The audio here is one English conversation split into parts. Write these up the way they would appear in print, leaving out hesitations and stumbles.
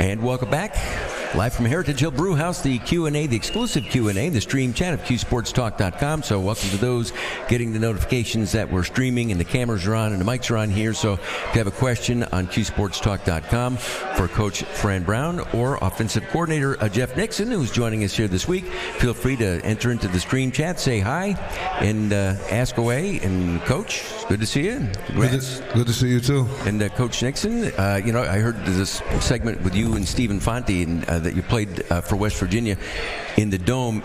And welcome back. Live from Heritage Hill Brew House, the Q&A, the exclusive Q&A, the stream chat of QSportsTalk.com. So welcome to those getting the notifications that we're streaming and the cameras are on and the mics are on here. So if you have a question on QSportsTalk.com for Coach Fran Brown or Offensive Coordinator Jeff Nixon, who's joining us here this week, feel free to enter into the stream chat, say hi, and ask away. And Coach, good to see you. Good to see you too. And Coach Nixon, I heard this segment with you and Stephen Fonte and that you played for West Virginia in the Dome.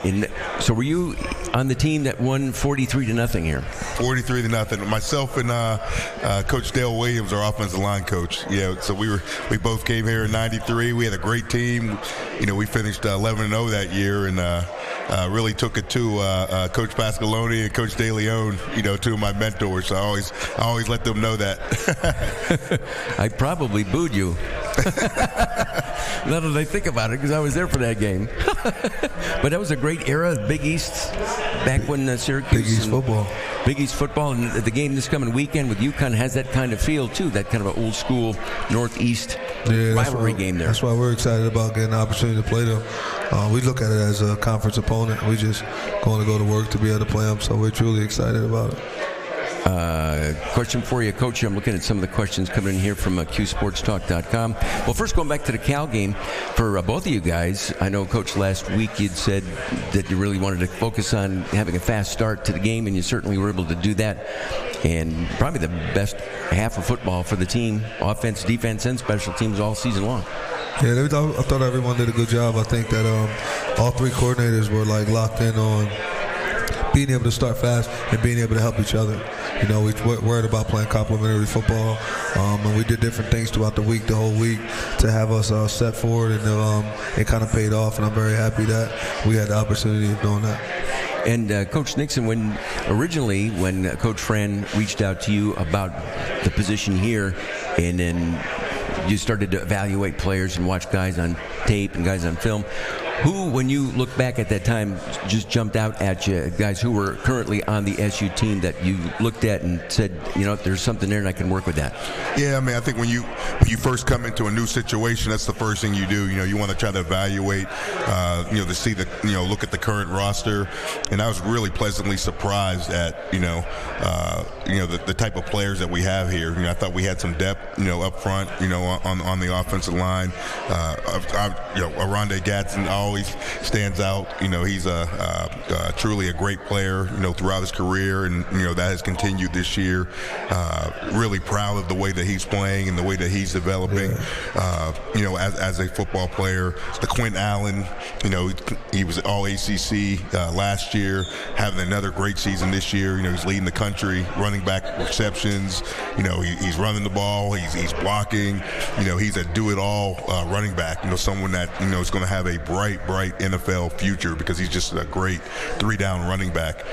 So were you on the team that won 43-0 here? 43-0. Myself and Coach Dale Williams, our offensive line coach. Yeah, so we both came here in '93. We had a great team. We finished 11-0 that year, and really took it to Coach Pasqualoni and Coach De Leon, two of my mentors. So I always let them know that. I probably booed you. Now that I think about it, because I was there for that game. But that was a great era, Big East, back when Syracuse. Big East football, and the game this coming weekend with UConn has that kind of feel too, that kind of an old school Northeast rivalry game there. That's why we're excited about getting the opportunity to play them. We look at it as a conference opponent. We just going to go to work to be able to play them, so we're truly excited about it. Question for you, Coach. I'm looking at some of the questions coming in here from QSportsTalk.com. Well, first going back to the Cal game for both of you guys. I know, Coach, last week you'd said that you really wanted to focus on having a fast start to the game, and you certainly were able to do that. And probably the best half of football for the team, offense, defense, and special teams all season long. Yeah, I thought everyone did a good job. I think that all three coordinators were locked in on being able to start fast and being able to help each other. We worried about playing complementary football, and we did different things throughout the week, the whole week, to have us set forward, and it kind of paid off, and I'm very happy that we had the opportunity of doing that. And Coach Nixon, when Coach Fran reached out to you about the position here, and then you started to evaluate players and watch guys on tape and guys on film, who, when you look back at that time, just jumped out at you, guys who were currently on the SU team that you looked at and said, there's something there and I can work with that? Yeah, I think when you first come into a new situation, that's the first thing you do. You want to try to evaluate, to see look at the current roster. And I was really pleasantly surprised at, the type of players that we have here. I thought we had some depth, up front, on the offensive line. Aronde Gatson always stands out. He's truly a great player, throughout his career, and that has continued this year. Really proud of the way that he's playing and the way that he's developing. As a football player. The Quinn Allen, he was all ACC last year, having another great season this year. He's leading the country, running back receptions. He's running the ball. He's blocking. He's a do-it-all running back. Someone that is going to have a bright NFL future because he's just a great three-down running back.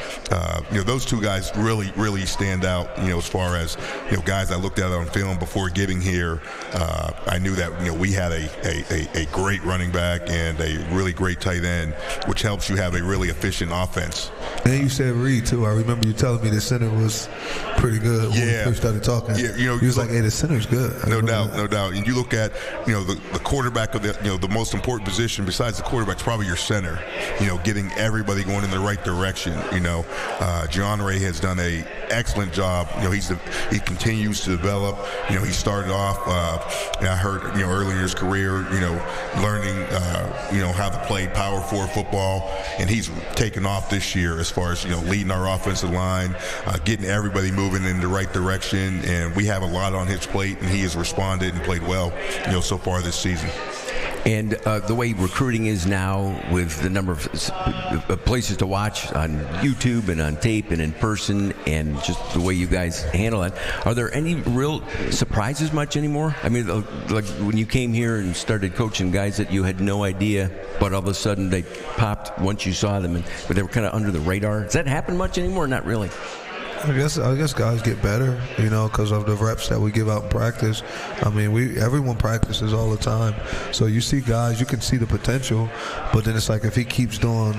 Those two guys really stand out. As far as guys I looked at on film before getting here, I knew that we had a great running back and a really great tight end, which helps you have a really efficient offense. And you said Reed too. I remember you telling me the center was pretty good when we first started talking. Yeah, he was like, "Hey, the center's good." No doubt. And you look at the quarterback of the most important position besides the quarterback's probably your center. Getting everybody going in the right direction. John Ray has done a excellent job. He continues to develop. He started off. I heard early in his career, learning how to play power forward football, and he's taken off this year as far as leading our offensive line, getting everybody moving in the right direction. And we have a lot on his plate, and he has responded and played well, so far this season. And the way recruiting is now, with the number of places to watch on YouTube and on tape and in person, and just the way you guys handle it, are there any real surprises much anymore? I mean, like when you came here and started coaching guys that you had no idea, but all of a sudden they popped once you saw them, but they were kind of under the radar. Does that happen much anymore? Not really. I guess guys get better, because of the reps that we give out in practice. Everyone practices all the time, so you see guys, you can see the potential, but then it's like if he keeps doing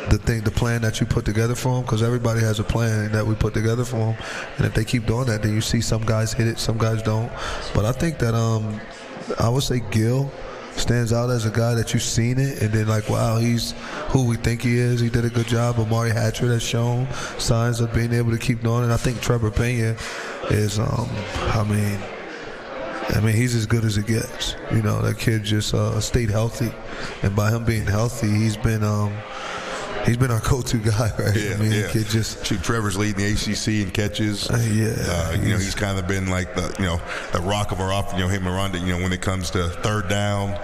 the plan that you put together for him, because everybody has a plan that we put together for him, and if they keep doing that, then you see some guys hit it, some guys don't. But I think that I would say Gil stands out as a guy that you've seen it, and then like, wow, he's who we think he is. He did a good job. Amari Hatcher has shown signs of being able to keep doing it. I think Trevor Pena is, I mean, he's as good as it gets. You know, that kid just stayed healthy, and by him being healthy, he's been our go-to guy, right? Yeah, I mean, yeah. Kid just. Shoot, Trevor's leading the ACC in catches. Yeah. He's kind of been like the rock of our offense. Him and Rhonda. When it comes to third down,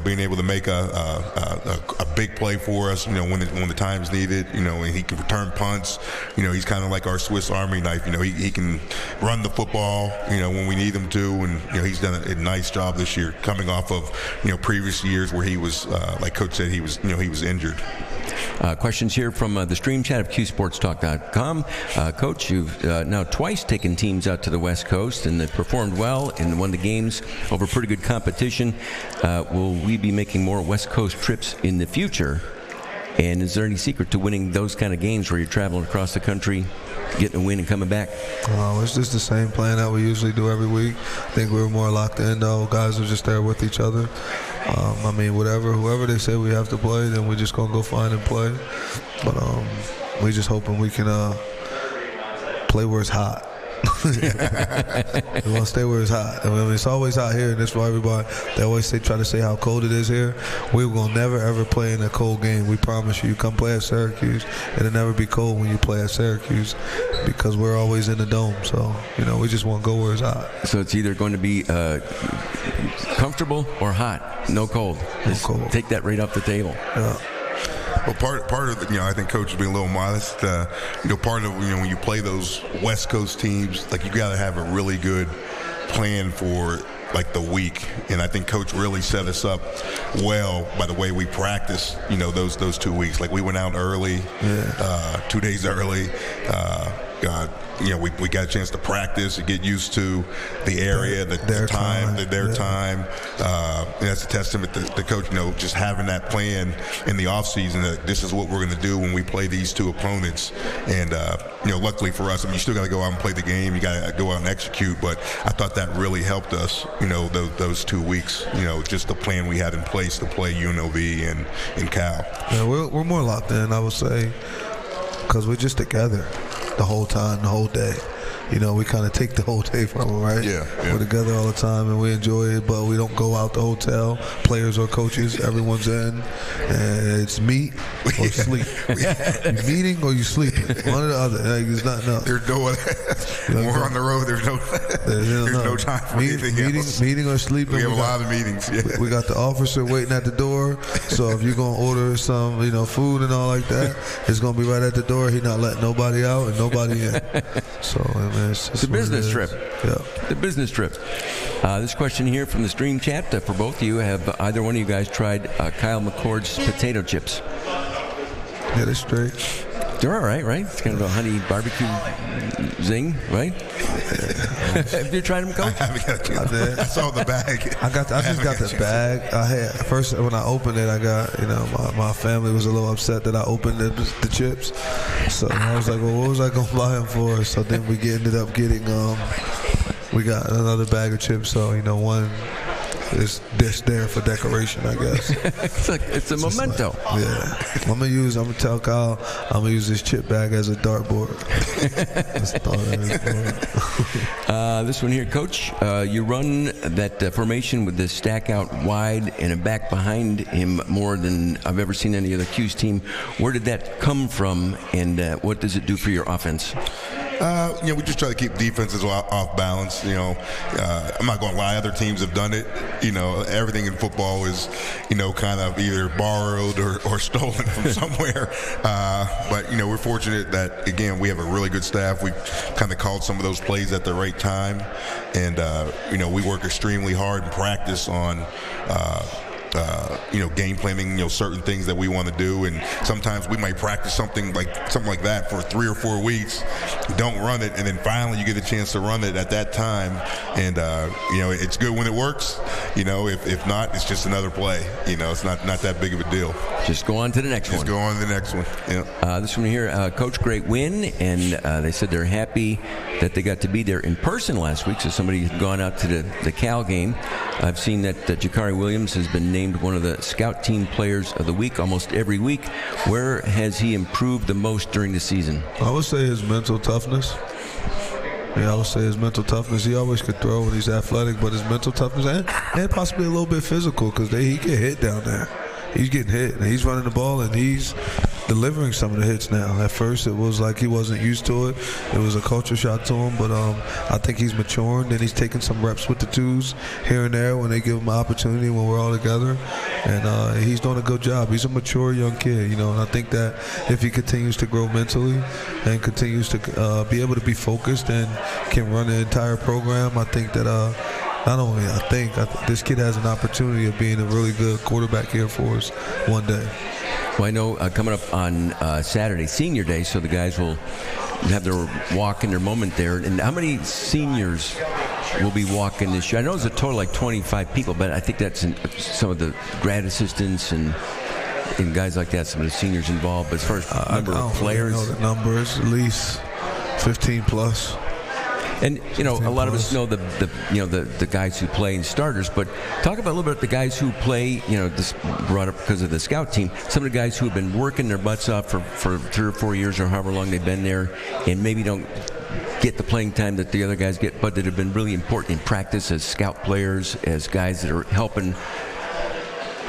being able to make a big play for us. When the time's needed. And he can return punts. He's kind of like our Swiss Army knife. He can run the football. When we need him to, and he's done a nice job this year, coming off of previous years where he was like Coach said he was injured. Questions here from the stream chat of QSportsTalk.com. Coach, you've now twice taken teams out to the West Coast and they've performed well and won the games over pretty good competition. Will we be making more West Coast trips in the future? And is there any secret to winning those kind of games where you're traveling across the country, getting a win and coming back? It's just the same plan that we usually do every week. I think we were more locked in, though. Guys are just there with each other. Whoever they say we have to play, then we're just going to go find and play. But we just hoping we can play where it's hot. We want to stay where it's hot. It's always hot here, and that's why everybody, they always try to say how cold it is here. We're going to never, ever play in a cold game. We promise you. You come play at Syracuse, it'll never be cold when you play at Syracuse because we're always in the dome. So, we just want to go where it's hot. So it's either going to be comfortable or hot, no cold. Just cold. Take that right off the table. Yeah. Well, part of I think Coach is being a little modest. Part of when you play those West Coast teams, like you got to have a really good plan for like the week, and I think Coach really set us up well by the way we practiced. Those 2 weeks. Like we went out early, 2 days early. We got a chance to practice and get used to the area, their time. And that's a testament to Coach, just having that plan in the offseason that this is what we're going to do when we play these two opponents. And, luckily for us, you still got to go out and play the game. You got to go out and execute. But I thought that really helped us, those 2 weeks, just the plan we had in place to play UNLV and Cal. Yeah, we're more locked in, I would say, because we're just together the whole time, the whole day. We kind of take the whole day from them, right? Yeah. We're together all the time and we enjoy it, but we don't go out the hotel, players or coaches, everyone's in, and it's meet or sleep. You meeting or you sleeping? One or the other. It's not enough. There's no other. When we're on the road, there's no time for anything else. Meeting or sleeping. We have a lot of meetings. Yeah. We got the officer waiting at the door, so if you're going to order some, food and all like that, it's going to be right at the door. He's not letting nobody out and nobody in. So, it's a business trip. Yeah. The business trip. This question here from the stream chat for both of you. Have either one of you guys tried Kyle McCord's potato chips? Yeah, they're straight. They're all right? It's kind of a honey barbecue zing, right? Have you tried them, Coach? I haven't got a chance. I saw the bag. I just got the bag. I had first when I opened it, I got my family was a little upset that I opened the chips. So I was like, well, what was I gonna buy them for? So then we ended up getting we got another bag of chips. So one is this there for decoration, I guess. it's a memento. I'm gonna tell Kyle I'm gonna use this chip bag as a dartboard. This one here, Coach, you run that formation with the stack out wide and a back behind him more than I've ever seen any other Q's team. Where did that come from, and what does it do for your offense? We just try to keep defenses off balance. I'm not going to lie, other teams have done it. Everything in football is, kind of either borrowed or stolen from somewhere. But we're fortunate that, again, we have a really good staff. We kind of called some of those plays at the right time. And, we work extremely hard in practice on game planning, certain things that we want to do, and sometimes we might practice something like that for 3 or 4 weeks, don't run it, and then finally you get a chance to run it at that time, and it's good when it works. If not, it's just another play. It's not that big of a deal. Just go on to the next one. Just go on to the next one. Yeah. This one here, Coach, great win, and they said they're happy that they got to be there in person last week. So somebody had gone out to the Cal game. I've seen that Jakari Williams has been named one of the Scout Team Players of the Week almost every week. Where has he improved the most during the season? I would say his mental toughness. Yeah, I would say his mental toughness. He always could throw and he's athletic, but his mental toughness and possibly a little bit physical because he get hit down there. He's getting hit and he's running the ball and he's delivering some of the hits now. At first it was like he wasn't used to it. It was a culture shock to him, but I think he's maturing and he's taking some reps with the twos here and there when they give him an opportunity when we're all together. And he's doing a good job. He's a mature young kid, and I think that if he continues to grow mentally and continues to be able to be focused and can run the entire program, I think that not only I think this kid has an opportunity of being a really good quarterback here for us one day. Well, I know coming up on Saturday, Senior Day, so the guys will have their walk in their moment there. And how many seniors will be walking this year? I know it's a total like 25 people, but I think that's some of the grad assistants and guys like that, some of the seniors involved. But as far as number of players, I know the numbers, at least 15 plus. And a lot of us know the guys who play in starters, but talk about a little bit the guys who play. This brought up because of the scout team. Some of the guys who have been working their butts off for 3 or 4 years or however long they've been there, and maybe don't get the playing time that the other guys get, but that have been really important in practice as scout players, as guys that are helping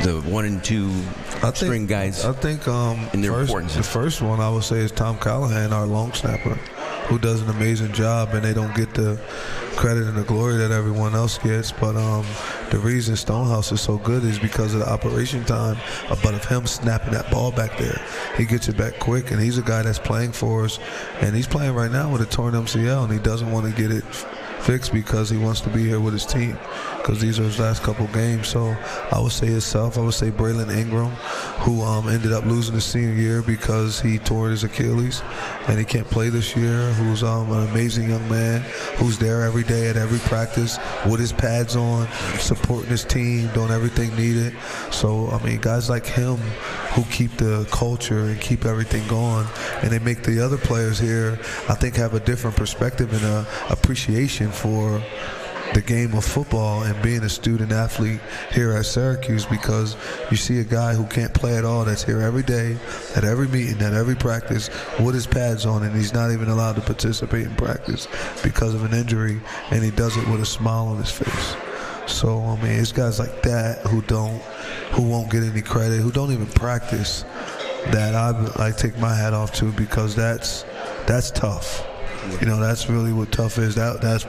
the 1 and 2 string guys. I think in their importance. The first one I would say is Tom Callahan, our long snapper, who does an amazing job, and they don't get the credit and the glory that everyone else gets. But the reason Stonehouse is so good is because of the operation time, but of him snapping that ball back there. He gets it back quick, and he's a guy that's playing for us, and he's playing right now with a torn MCL, and he doesn't want to get it fixed because he wants to be here with his team because these are his last couple games. So I would say himself. I would say Braylon Ingram, who ended up losing his senior year because he tore his Achilles and he can't play this year, who's an amazing young man who's there every day at every practice with his pads on, supporting his team, doing everything needed. So, guys like him who keep the culture and keep everything going, and they make the other players here, I think, have a different perspective and a appreciation for the game of football and being a student athlete here at Syracuse, because you see a guy who can't play at all that's here every day, at every meeting, at every practice with his pads on, and he's not even allowed to participate in practice because of an injury, and he does it with a smile on his face. So, it's guys like that who won't get any credit, who don't even practice, that I take my hat off to, because that's tough. That's really what tough is. That's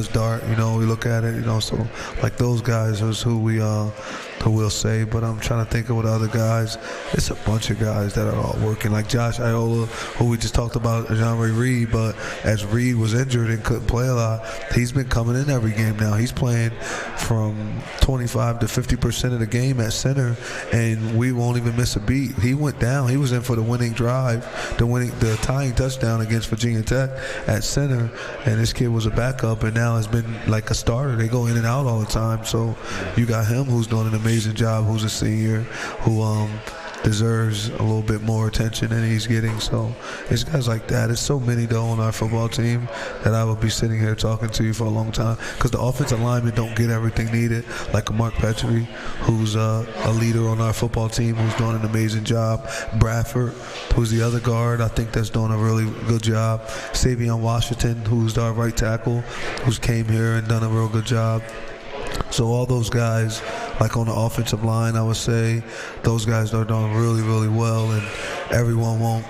dark. We look at it. So like those guys is who we'll say. But I'm trying to think of what other guys. It's a bunch of guys that are all working. Like Josh Iola, who we just talked about, Jean-Marie Reed. But as Reed was injured and couldn't play a lot, he's been coming in every game now. He's playing from 25 to 50% of the game at center, and we won't even miss a beat. He went down. He was in for the winning drive, the tying touchdown against Virginia Tech at center, and this kid was a backup and now has been like a starter. They go in and out all the time. So you got him who's doing an amazing job, who's a senior, who deserves a little bit more attention than he's getting. So it's guys like that. It's so many though on our football team that I would be sitting here talking to you for a long time, because the offensive linemen don't get everything needed, like a Mark Petrie, who's a leader on our football team, who's doing an amazing job. Bradford, who's the other guard, I think that's doing a really good job. Savion Washington, who's our right tackle, who's came here and done a real good job. So all those guys, like on the offensive line, I would say those guys are doing really, really well, and everyone won't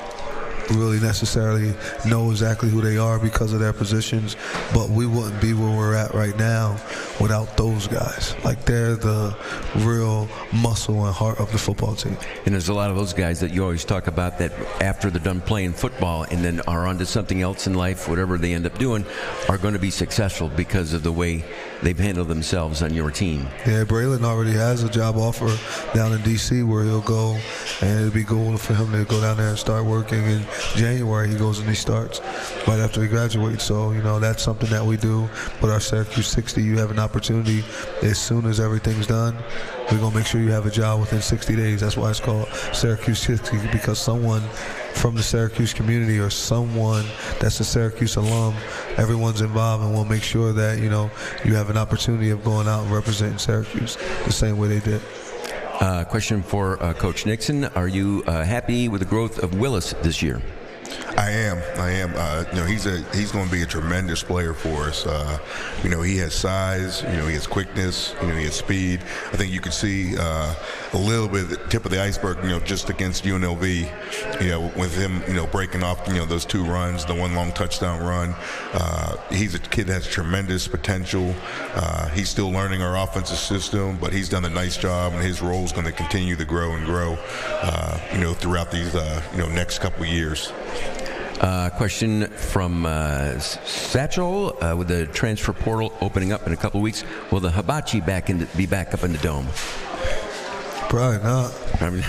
really necessarily know exactly who they are because of their positions, but we wouldn't be where we're at right now without those guys. Like, they're the real muscle and heart of the football team. And there's a lot of those guys that you always talk about that after they're done playing football and then are onto something else in life, whatever they end up doing, are going to be successful because of the way they've handled themselves on your team. Yeah, Braylon already has a job offer down in D.C. where he'll go, and it'll be cool for him to go down there and start working. In January, he goes and he starts right after he graduates. So, that's something that we do with our Syracuse 60. You have an opportunity as soon as everything's done. We're going to make sure you have a job within 60 days. That's why it's called Syracuse 60, because someone from the Syracuse community or someone that's a Syracuse alum, everyone's involved, and we'll make sure that, you know, you have an opportunity of going out and representing Syracuse the same way they did. Question for Coach Nixon. Are you happy with the growth of Willis this year? I am. You know, he's going to be a tremendous player for us. You know, he has size. You know, he has quickness. You know, he has speed. I think you could see a little bit of the tip of the iceberg. You know, just against UNLV. You know, with him, you know, breaking off, you know, those 2 runs, the 1 long touchdown run. He's a kid that has tremendous potential. He's still learning our offensive system, but he's done a nice job, and his role is going to continue to grow and grow. You know, throughout these you know, next couple of years. Question from Satchel. With the transfer portal opening up in a couple of weeks, will the hibachi be back up in the dome? Probably not. I mean,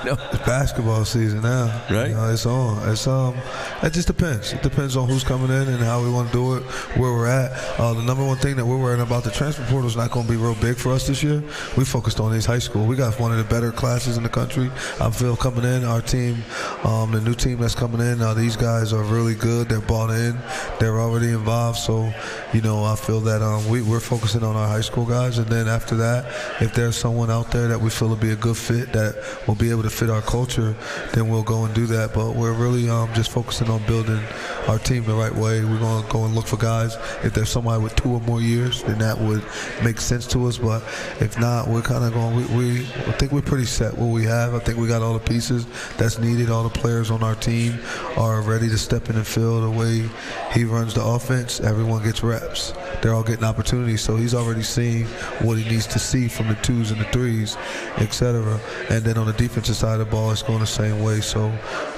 no. It's basketball season now. Right. You know, it's on. It just depends. It depends on who's coming in and how we want to do it, where we're at. The number one thing that we're worrying about, the transfer portal is not going to be real big for us this year. We focused on these high school. We got one of the better classes in the country. I feel coming in, our team, the new team that's coming in, these guys are really good. They're bought in. They're already involved. So, you know, I feel that we're focusing on our high school guys. And then after that, if there's someone out there that we feel will be a good fit, that will be able to fit our culture, then we'll go and do that. But we're really just focusing on building our team the right way. We're going to go and look for guys. If there's somebody with 2 or more years, then that would make sense to us. But if not, we're kind of going, I think we're pretty set what we have. I think we got all the pieces that's needed. All the players on our team are ready to step in and fill the way he runs the offense. Everyone gets reps. They're all getting opportunities. So he's already seeing what he needs to see from the 2s and the 3s, etc. And then on the defensive side of the ball, it's going the same way. So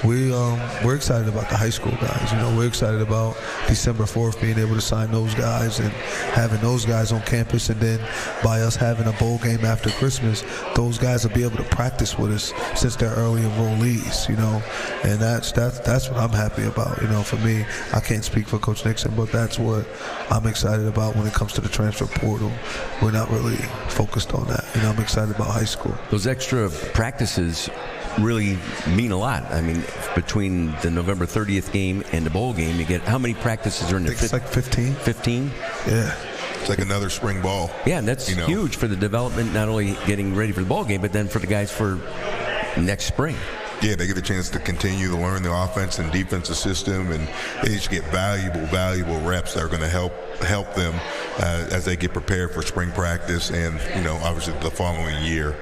we're excited about the high school guys. You know, we're excited about December 4th being able to sign those guys and having those guys on campus. And then by us having a bowl game after Christmas, those guys will be able to practice with us since they're early enrollees. You know, and that's what I'm happy about. You know, for me, I can't speak for Coach Nixon, but that's what I'm excited about when it comes to the transfer portal. We're not really focused on that. You know, I'm excited about high school. Those extra practices really mean a lot. I mean, between the November 30th game and the bowl game, you get how many practices are in there? It's like 15. 15? Yeah. It's like another spring ball. Yeah, and that's huge for the development, not only getting ready for the bowl game, but then for the guys for next spring. Yeah, they get a chance to continue to learn the offense and defensive system, and they just get valuable reps that are going to help them as they get prepared for spring practice and, you know, obviously the following year.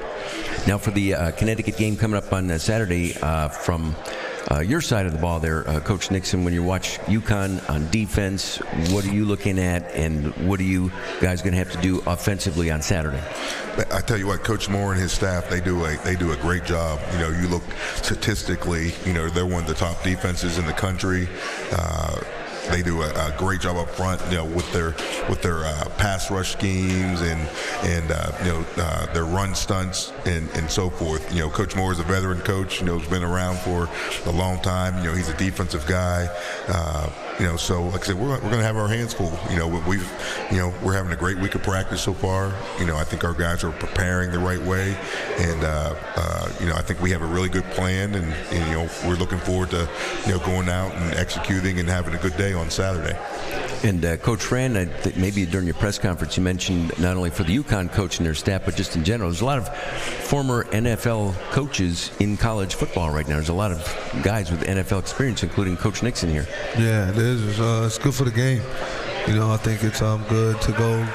Now for the Connecticut game coming up on Saturday, from your side of the ball there, Coach Nixon, when you watch UConn on defense, what are you looking at, and what are you guys going to have to do offensively on Saturday? I tell you what, Coach Moore and his staff, they do a great job. You know, you look statistically, you know, they're one of the top defenses in the country. They do a great job up front, you know, with their pass rush schemes and you know, their run stunts and so forth. You know, Coach Moore is a veteran coach. You know, he's been around for a long time. You know, he's a defensive guy. You know, so like I said, we're going to have our hands full. You know, we're having a great week of practice so far. You know, I think our guys are preparing the right way, and you know, I think we have a really good plan, and you know, we're looking forward to, you know, going out and executing and having a good day on Saturday. And Coach Fran, maybe during your press conference, you mentioned not only for the UConn coach and their staff, but just in general, there's a lot of former NFL coaches in college football right now. There's a lot of guys with NFL experience, including Coach Nixon here. Yeah, it is. It's good for the game. You know, I think it's good to go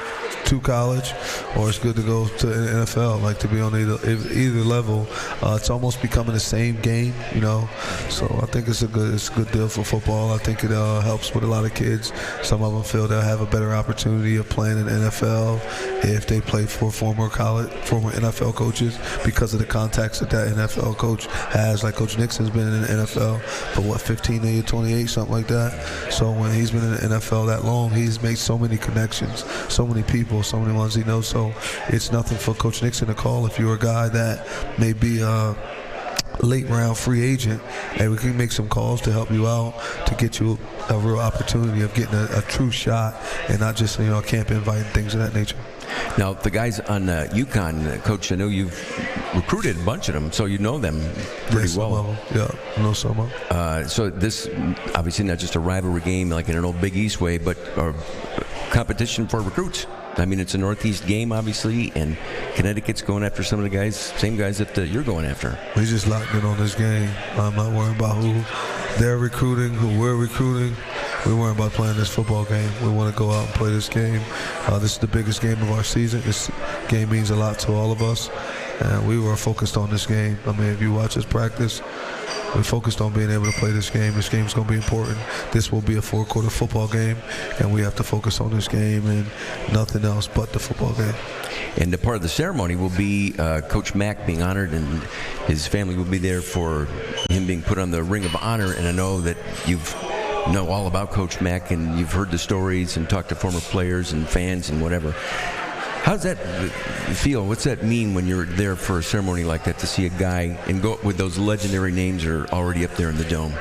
to college, or it's good to go to the NFL, like to be on either level. It's almost becoming the same game, you know. So I think it's a good deal for football. I think it helps with a lot of kids. Some of them feel they'll have a better opportunity of playing in the NFL if they play for former NFL coaches, because of the contacts that NFL coach has. Like Coach Nixon's been in the NFL for 15 to 28, something like that. So when he's been in the NFL that long, he's made so many connections, so many people, so many ones he knows. So it's nothing for Coach Nixon to call if you're a guy that may be a late round free agent, and we can make some calls to help you out, to get you a real opportunity of getting a true shot, and not just, you know, a camp invite and things of that nature. Now, the guys on UConn, Coach, I know you've recruited a bunch of them, so you know them pretty well. Yeah, I know some of them. So this, obviously not just a rivalry game like in an old Big East way, but a competition for recruits. I mean, it's a Northeast game, obviously, and Connecticut's going after some of the guys, same guys that you're going after. We just locked in on this game. I'm not worrying about who they're recruiting, who we're recruiting. We're worrying about playing this football game. We want to go out and play this game. This is the biggest game of our season. This game means a lot to all of us, and we were focused on this game. I mean, if you watch us practice, we're focused on being able to play this game. This game's going to be important. This will be a 4-quarter football game, and we have to focus on this game and nothing else but the football game. And the part of the ceremony will be Coach Mack being honored, and his family will be there for him being put on the Ring of Honor. And I know that you know all about Coach Mack, and you've heard the stories and talked to former players and fans and whatever. How's that feel? What's that mean when you're there for a ceremony like that, to see a guy and go with those legendary names are already up there in the dome?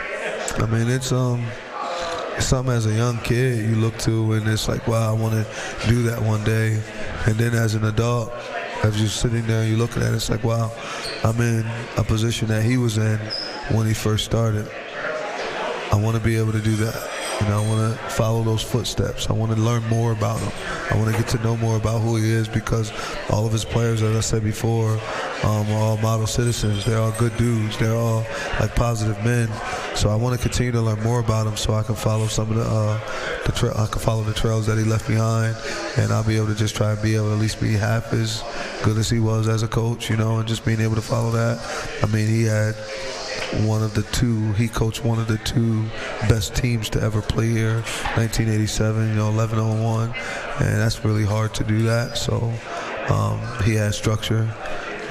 I mean, it's something as a young kid you look to, and it's like, wow, I want to do that one day. And then as an adult, as you're sitting there, you look at it, it's like, wow, I'm in a position that he was in when he first started. I want to be able to do that. You know, I want to follow those footsteps. I want to learn more about him. I want to get to know more about who he is, because all of his players, as I said before, are all model citizens. They're all good dudes. They're all like positive men. So I want to continue to learn more about him, so I can follow some of I can follow the trails that he left behind, and I'll be able to just try and be able to at least be half as good as he was as a coach, you know, and just being able to follow that. I mean, he coached one of the two best teams to ever play here, 1987, you know, 11-1, and that's really hard to do that. So he had structure,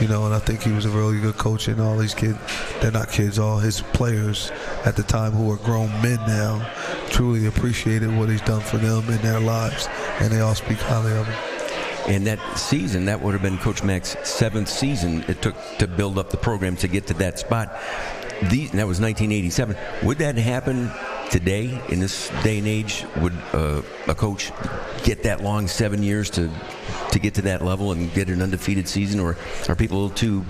you know, and I think he was a really good coach. And all these kids, they're not kids, all his players at the time, who are grown men now, truly appreciated what he's done for them in their lives, and they all speak highly of him. And that season, that would have been Coach Mack's 7th season it took to build up the program to get to that spot. That was 1987. Would that happen today, in this day and age? Would a coach get that long, 7 years to get to that level and get an undefeated season? Or are people a little too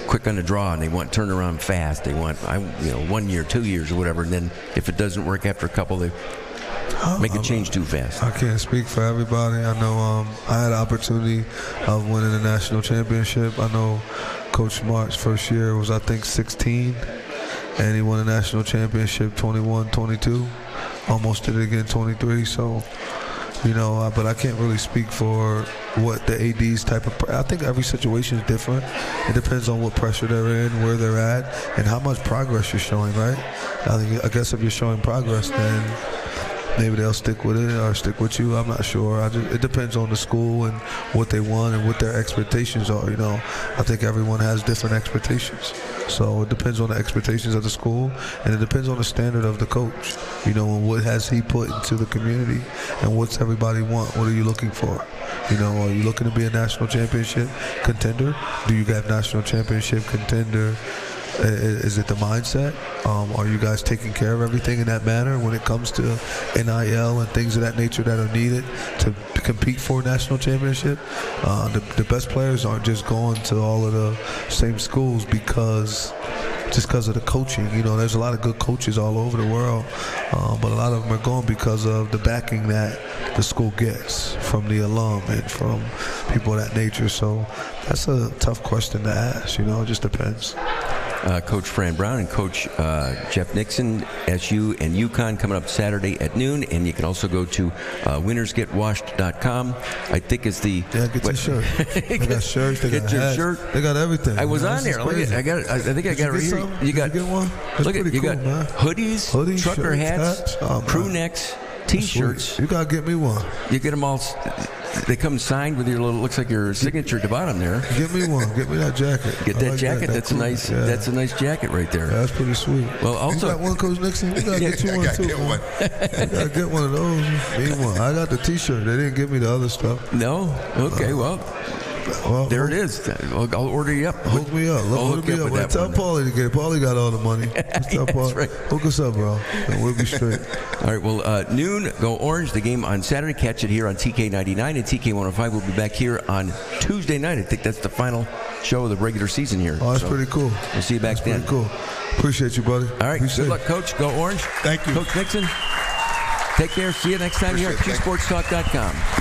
quick on the draw and they want turnaround fast? They want 1 year, 2 years, or whatever, and then if it doesn't work after a couple, they make a change too fast. I can't speak for everybody. I know I had an opportunity of winning a national championship. I know Coach Smart's first year was, I think, 16, and he won a national championship 21-22. Almost did it again 23. So, you know, but I can't really speak for what the AD's type of. I think every situation is different. It depends on what pressure they're in, where they're at, and how much progress you're showing, right? I guess if you're showing progress, then maybe they'll stick with it or stick with you. I'm not sure. It depends on the school and what they want and what their expectations are. You know, I think everyone has different expectations. So it depends on the expectations of the school, and it depends on the standard of the coach. You know, and what has he put into the community, and what's everybody want? What are you looking for? You know, are you looking to be a national championship contender? Do you have national championship contender? Is it the mindset? Are you guys taking care of everything in that manner when it comes to NIL and things of that nature that are needed to compete for a national championship? The best players aren't just going to all of the same schools because of the coaching. You know, there's a lot of good coaches all over the world, but a lot of them are going because of the backing that the school gets from the alum and from people of that nature. So that's a tough question to ask. You know, it just depends. Coach Fran Brown and Coach Jeff Nixon, SU and UConn, coming up Saturday at noon. And you can also go to winnersgetwashed.com. I think it's the... Yeah, get your shirt. They got shirts, they got hats, shirt. They got everything. I was on there. Look at, I got it. I think I got it right here. You got, get one? Look at, you cool, got man. hoodies, trucker hats, crew necks, T-shirts. You got to get me one. You get them all... They come signed with your little, looks like your signature at the bottom there. Get me one. Get me that jacket. Get that jacket. That's a nice. Yeah. That's a nice jacket right there. Yeah, that's pretty sweet. Well, also, you got one, Coach Nixon. We gotta get you one too. You gotta get one of those. Me one. I got the T-shirt. They didn't give me the other stuff. No. Okay. Well, Well, there it is. I'll order you up. Hook me up. Hook you up with that Tell one. Paulie to get it. Paulie got all the money. Tell Paulie. right. Hook us up, bro. And we'll be straight. All right, well, noon, go Orange. The game on Saturday. Catch it here on TK99 and TK105. We'll be back here on Tuesday night. I think that's the final show of the regular season here. Oh, that's pretty cool. We'll see you back then. Pretty cool. Appreciate you, buddy. All right, good luck, Coach. Go Orange. Thank you. Coach Nixon, take care. See you next time here at Appreciate it. QSportsTalk.com.